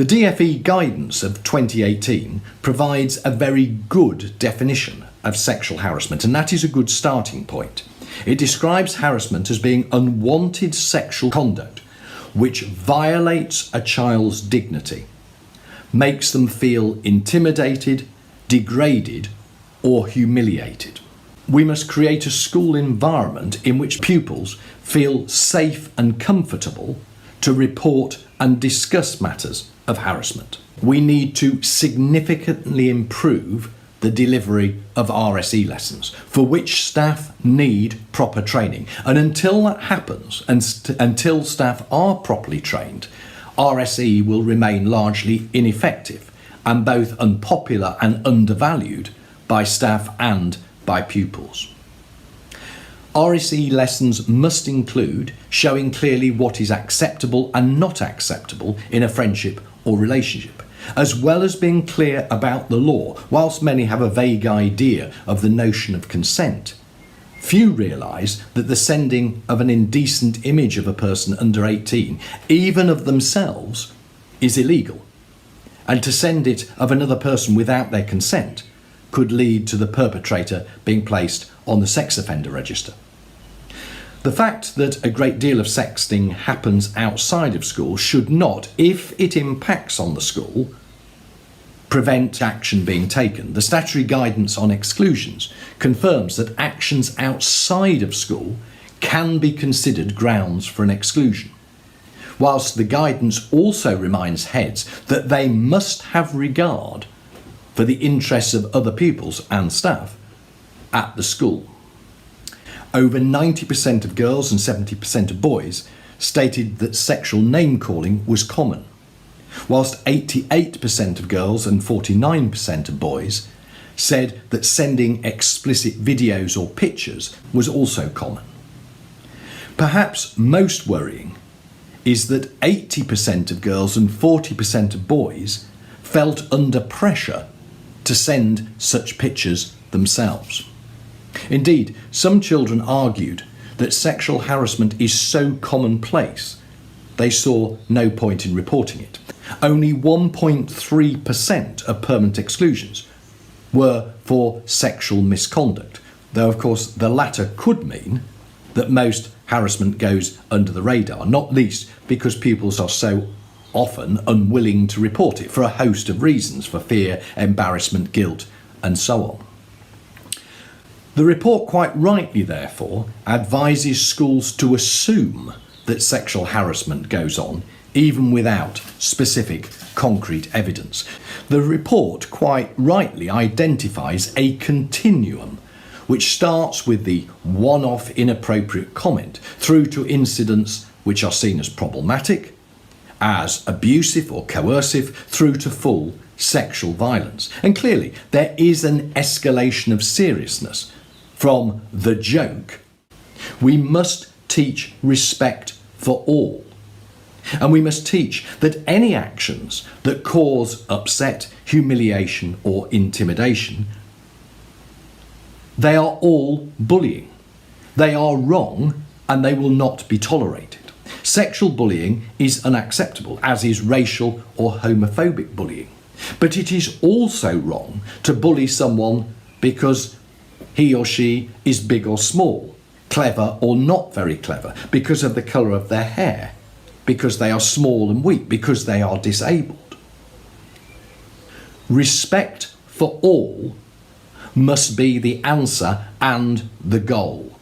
The DfE guidance of 2018 provides a very good definition of sexual harassment, and that is a good starting point. It describes harassment as being unwanted sexual conduct which violates a child's dignity, makes them feel intimidated, degraded, or humiliated. We must create a school environment in which pupils feel safe and comfortable to report and discuss matters of harassment. We need to significantly improve the delivery of RSE lessons, for which staff need proper training. And until that happens, and until staff are properly trained, RSE will remain largely ineffective and both unpopular and undervalued by staff and by pupils. RSE lessons must include showing clearly what is acceptable and not acceptable in a friendship or relationship, as well as being clear about the law. Whilst many have a vague idea of the notion of consent, few realise that the sending of an indecent image of a person under 18, even of themselves, is illegal. And to send it of another person without their consent could lead to the perpetrator being placed on the sex offender register. The fact that a great deal of sexting happens outside of school should not, if it impacts on the school, prevent action being taken. The statutory guidance on exclusions confirms that actions outside of school can be considered grounds for an exclusion, whilst the guidance also reminds heads that they must have regard for the interests of other pupils and staff at the school. Over 90% of girls and 70% of boys stated that sexual name-calling was common, whilst 88% of girls and 49% of boys said that sending explicit videos or pictures was also common. Perhaps most worrying is that 80% of girls and 40% of boys felt under pressure to send such pictures themselves. Indeed, some children argued that sexual harassment is so commonplace they saw no point in reporting it. Only 1.3% of permanent exclusions were for sexual misconduct, though of course the latter could mean that most harassment goes under the radar, not least because pupils are so often unwilling to report it for a host of reasons, for fear, embarrassment, guilt, and so on. The report quite rightly, therefore, advises schools to assume that sexual harassment goes on, even without specific concrete evidence. The report quite rightly identifies a continuum which starts with the one-off inappropriate comment through to incidents which are seen as problematic, as abusive or coercive, through to full sexual violence. And clearly there is an escalation of seriousness from the joke. We must teach respect for all. And we must teach that any actions that cause upset, humiliation, or intimidation, they are all bullying. They are wrong and they will not be tolerated. Sexual bullying is unacceptable, as is racial or homophobic bullying. But it is also wrong to bully someone because he or she is big or small, clever or not very clever, because of the colour of their hair, because they are small and weak, because they are disabled. Respect for all must be the answer and the goal.